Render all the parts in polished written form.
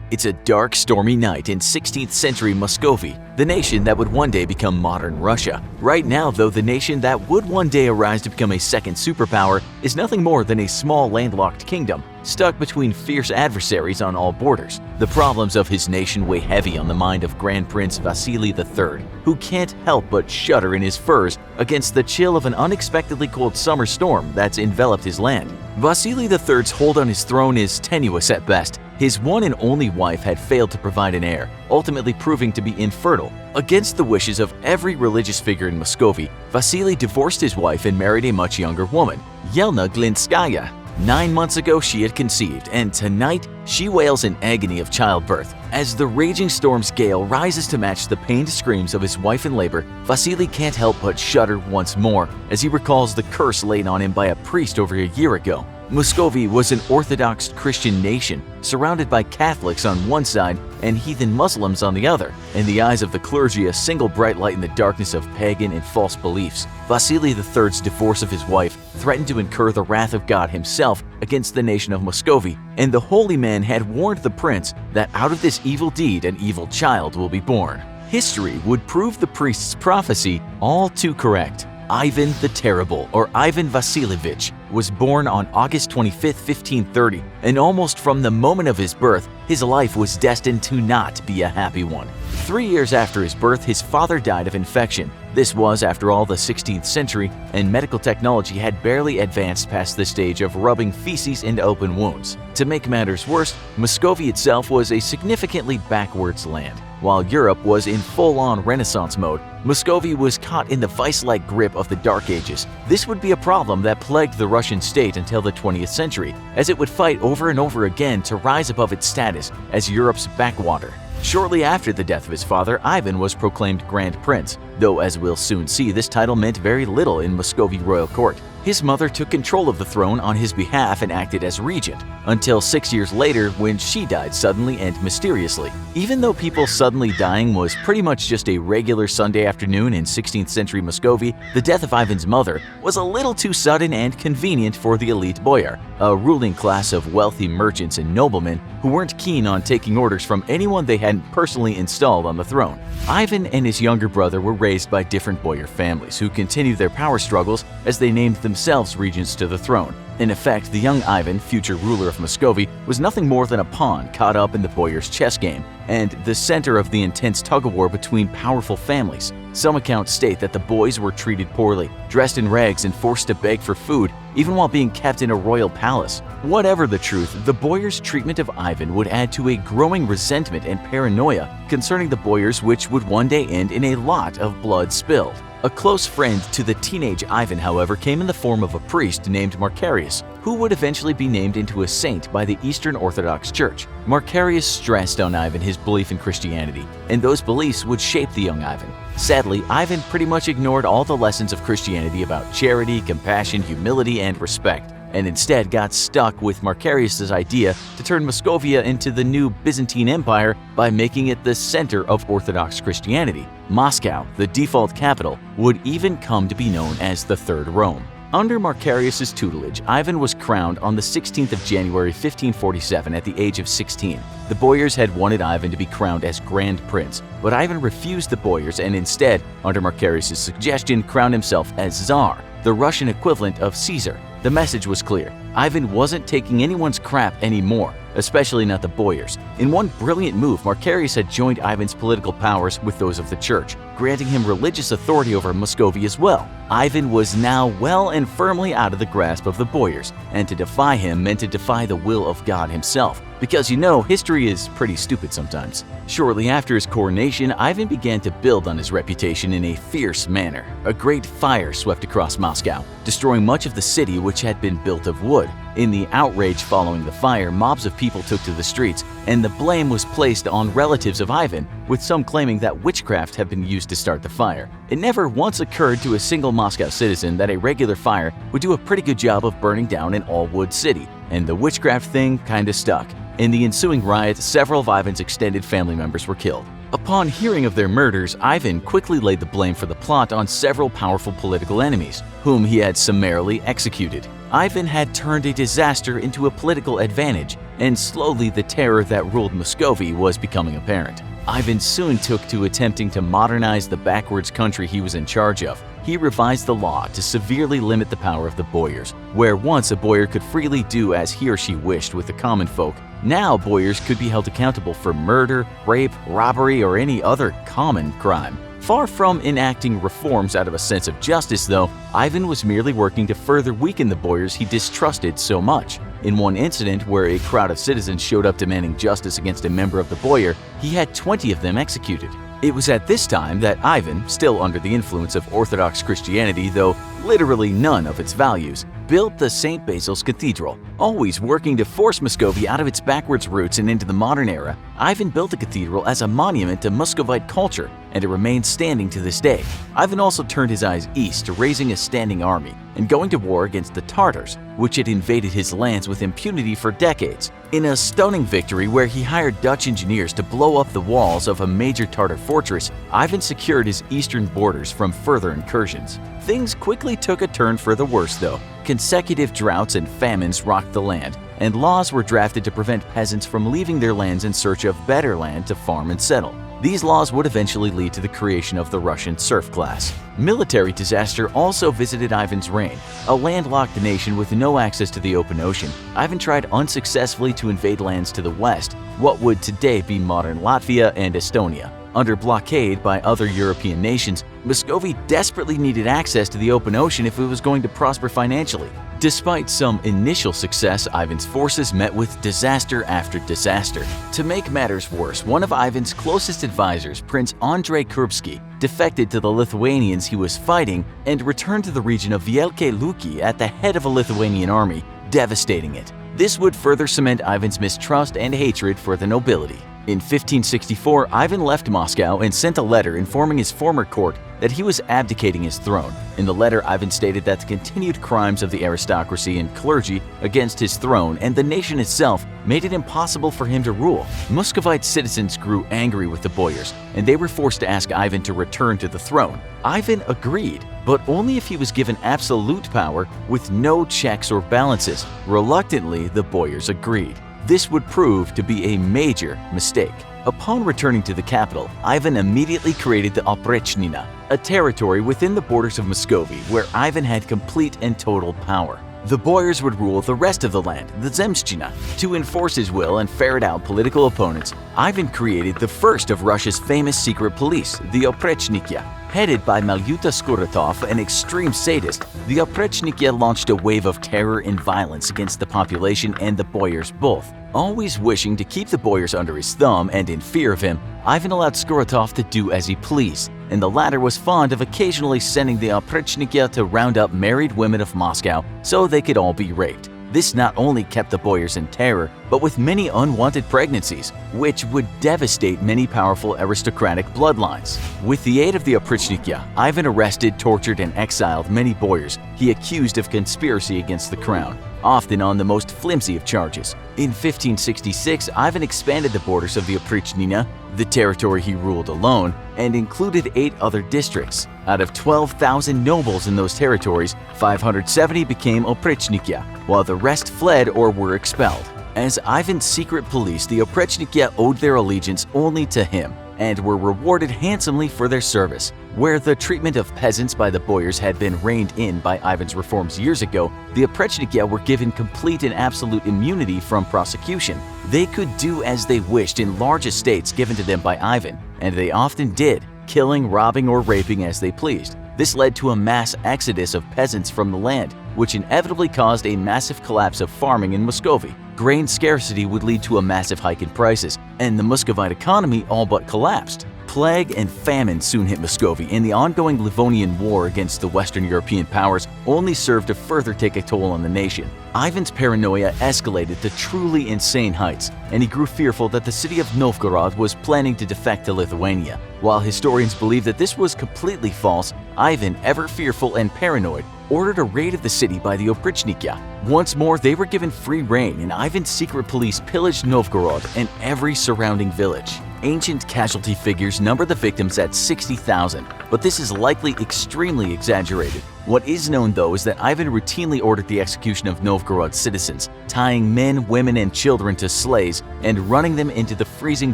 It's a dark, stormy night in 16th century Muscovy, the nation that would one day become modern Russia. Right now, though, the nation that would one day arise to become a second superpower is nothing more than a small landlocked kingdom, stuck between fierce adversaries on all borders. The problems of his nation weigh heavy on the mind of Grand Prince Vasily III, who can't help but shudder in his furs against the chill of an unexpectedly cold summer storm that's enveloped his land. Vasily III's hold on his throne is tenuous at best. His one and only wife had failed to provide an heir, ultimately proving to be infertile. Against the wishes of every religious figure in Muscovy, Vasily divorced his wife and married a much younger woman, Yelena Glinskaya. 9 months ago, she had conceived, and tonight, she wails in agony of childbirth. As the raging storm's gale rises to match the pained screams of his wife in labor, Vasily can't help but shudder once more as he recalls the curse laid on him by a priest over a year ago. Muscovy was an Orthodox Christian nation, surrounded by Catholics on one side and heathen Muslims on the other. In the eyes of the clergy, a single bright light in the darkness of pagan and false beliefs. Vasily III's divorce of his wife threatened to incur the wrath of God himself against the nation of Muscovy, and the holy man had warned the prince that out of this evil deed an evil child will be born. History would prove the priest's prophecy all too correct. Ivan the Terrible, or Ivan Vasilievich, was born on August 25, 1530, and almost from the moment of his birth, his life was destined to not be a happy one. 3 years after his birth, his father died of infection. This was, after all, the 16th century, and medical technology had barely advanced past the stage of rubbing feces into open wounds. To make matters worse, Muscovy itself was a significantly backwards land. While Europe was in full-on Renaissance mode, Muscovy was caught in the vice-like grip of the Dark Ages. This would be a problem that plagued the Russian state until the 20th century, as it would fight over and over again to rise above its status as Europe's backwater. Shortly after the death of his father, Ivan was proclaimed Grand Prince, though as we'll soon see, this title meant very little in Muscovy royal court. His mother took control of the throne on his behalf and acted as regent, until 6 years later when she died suddenly and mysteriously. Even though people suddenly dying was pretty much just a regular Sunday afternoon in 16th century Muscovy, the death of Ivan's mother was a little too sudden and convenient for the elite boyar, a ruling class of wealthy merchants and noblemen who weren't keen on taking orders from anyone they hadn't personally installed on the throne. Ivan and his younger brother were raised by different boyar families who continued their power struggles as they named themselves regents to the throne. In effect, the young Ivan, future ruler of Muscovy, was nothing more than a pawn caught up in the boyars' chess game, and the center of the intense tug-of-war between powerful families. Some accounts state that the boys were treated poorly, dressed in rags and forced to beg for food, even while being kept in a royal palace. Whatever the truth, the boyars' treatment of Ivan would add to a growing resentment and paranoia concerning the boyars, which would one day end in a lot of blood spilled. A close friend to the teenage Ivan, however, came in the form of a priest named Macarius, who would eventually be named into a saint by the Eastern Orthodox Church. Macarius stressed on Ivan his belief in Christianity, and those beliefs would shape the young Ivan. Sadly, Ivan pretty much ignored all the lessons of Christianity about charity, compassion, humility, and respect, and instead got stuck with Macarius' idea to turn Muscovia into the new Byzantine Empire by making it the center of Orthodox Christianity. Moscow, the default capital, would even come to be known as the Third Rome. Under Macarius' tutelage, Ivan was crowned on the 16th of January 1547 at the age of 16. The boyars had wanted Ivan to be crowned as Grand Prince, but Ivan refused the boyars and instead, under Macarius' suggestion, crowned himself as Tsar, the Russian equivalent of Caesar. The message was clear. Ivan wasn't taking anyone's crap anymore, especially not the boyars. In one brilliant move, Macarius had joined Ivan's political powers with those of the church, granting him religious authority over Muscovy as well. Ivan was now well and firmly out of the grasp of the boyars, and to defy him meant to defy the will of God himself. Because you know, history is pretty stupid sometimes. Shortly after his coronation, Ivan began to build on his reputation in a fierce manner. A great fire swept across Moscow, destroying much of the city which had been built of wood. In the outrage following the fire, mobs of people took to the streets, and the blame was placed on relatives of Ivan, with some claiming that witchcraft had been used to start the fire. It never once occurred to a single Moscow citizen that a regular fire would do a pretty good job of burning down an all-wood city, and the witchcraft thing kinda stuck. In the ensuing riot, several of Ivan's extended family members were killed. Upon hearing of their murders, Ivan quickly laid the blame for the plot on several powerful political enemies, whom he had summarily executed. Ivan had turned a disaster into a political advantage, and slowly the terror that ruled Muscovy was becoming apparent. Ivan soon took to attempting to modernize the backwards country he was in charge of. He revised the law to severely limit the power of the boyars. Where once a boyar could freely do as he or she wished with the common folk, now boyars could be held accountable for murder, rape, robbery, or any other common crime. Far from enacting reforms out of a sense of justice, though, Ivan was merely working to further weaken the boyars he distrusted so much. In one incident where a crowd of citizens showed up demanding justice against a member of the boyar, he had 20 of them executed. It was at this time that Ivan, still under the influence of Orthodox Christianity, though literally none of its values, built the St. Basil's Cathedral. Always working to force Muscovy out of its backwards roots and into the modern era, Ivan built the cathedral as a monument to Muscovite culture, and it remains standing to this day. Ivan also turned his eyes east to raising a standing army and going to war against the Tartars, which had invaded his lands with impunity for decades. In a stunning victory where he hired Dutch engineers to blow up the walls of a major Tartar fortress, Ivan secured his eastern borders from further incursions. Things quickly took a turn for the worse, though. Consecutive droughts and famines rocked the land, and laws were drafted to prevent peasants from leaving their lands in search of better land to farm and settle. These laws would eventually lead to the creation of the Russian serf class. Military disaster also visited Ivan's reign. A landlocked nation with no access to the open ocean, Ivan tried unsuccessfully to invade lands to the west, what would today be modern Latvia and Estonia. Under blockade by other European nations, Muscovy desperately needed access to the open ocean if it was going to prosper financially. Despite some initial success, Ivan's forces met with disaster after disaster. To make matters worse, one of Ivan's closest advisors, Prince Andrei Kurbsky, defected to the Lithuanians he was fighting and returned to the region of Vielkie Luki at the head of a Lithuanian army, devastating it. This would further cement Ivan's mistrust and hatred for the nobility. In 1564, Ivan left Moscow and sent a letter informing his former court that he was abdicating his throne. In the letter, Ivan stated that the continued crimes of the aristocracy and clergy against his throne and the nation itself made it impossible for him to rule. Muscovite citizens grew angry with the boyars, and they were forced to ask Ivan to return to the throne. Ivan agreed, but only if he was given absolute power with no checks or balances. Reluctantly, the boyars agreed. This would prove to be a major mistake. Upon returning to the capital, Ivan immediately created the Oprichnina, a territory within the borders of Muscovy where Ivan had complete and total power. The boyars would rule the rest of the land, the Zemshchina. To enforce his will and ferret out political opponents, Ivan created the first of Russia's famous secret police, the Oprechnikia. Headed by Malyuta Skuratov, an extreme sadist, the Oprechnikia launched a wave of terror and violence against the population and the boyars both. Always wishing to keep the boyars under his thumb and in fear of him, Ivan allowed Skuratov to do as he pleased, and the latter was fond of occasionally sending the Oprechnikia to round up married women of Moscow so they could all be raped. This not only kept the boyars in terror, but with many unwanted pregnancies, which would devastate many powerful aristocratic bloodlines. With the aid of the Oprechnikia, Ivan arrested, tortured, and exiled many boyars he accused of conspiracy against the crown, often on the most flimsy of charges. In 1566, Ivan expanded the borders of the Oprichnina, the territory he ruled alone, and included 8 other districts. Out of 12,000 nobles in those territories, 570 became Oprechnikia, while the rest fled or were expelled. As Ivan's secret police, the Oprechnikia owed their allegiance only to him and were rewarded handsomely for their service. Where the treatment of peasants by the boyars had been reined in by Ivan's reforms years ago, the Oprechnikia were given complete and absolute immunity from prosecution. They could do as they wished in large estates given to them by Ivan, and they often did, killing, robbing, or raping as they pleased. This led to a mass exodus of peasants from the land, which inevitably caused a massive collapse of farming in Muscovy. Grain scarcity would lead to a massive hike in prices, and the Muscovite economy all but collapsed. Plague and famine soon hit Muscovy, and the ongoing Livonian War against the Western European powers only served to further take a toll on the nation. Ivan's paranoia escalated to truly insane heights, and he grew fearful that the city of Novgorod was planning to defect to Lithuania. While historians believe that this was completely false, Ivan, ever fearful and paranoid, ordered a raid of the city by the Oprechnikia. Once more, they were given free rein, and Ivan's secret police pillaged Novgorod and every surrounding village. Ancient casualty figures number the victims at 60,000, but this is likely extremely exaggerated. What is known though is that Ivan routinely ordered the execution of Novgorod citizens, tying men, women, and children to sleighs and running them into the freezing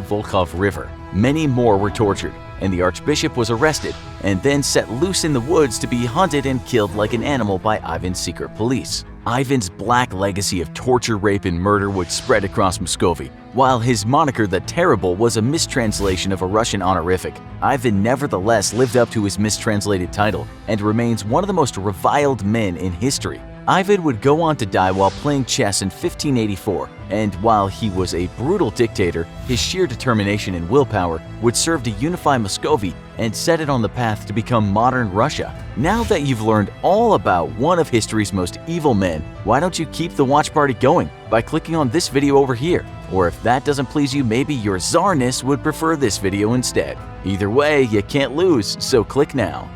Volkhov River. Many more were tortured, and the archbishop was arrested and then set loose in the woods to be hunted and killed like an animal by Ivan's secret police. Ivan's black legacy of torture, rape, and murder would spread across Muscovy. While his moniker the Terrible was a mistranslation of a Russian honorific, Ivan nevertheless lived up to his mistranslated title and remains one of the most reviled men in history. Ivan would go on to die while playing chess in 1584, and while he was a brutal dictator, his sheer determination and willpower would serve to unify Muscovy and set it on the path to become modern Russia. Now that you've learned all about one of history's most evil men, why don't you keep the watch party going by clicking on this video over here? Or if that doesn't please you, maybe your czarness would prefer this video instead. Either way, you can't lose, so click now.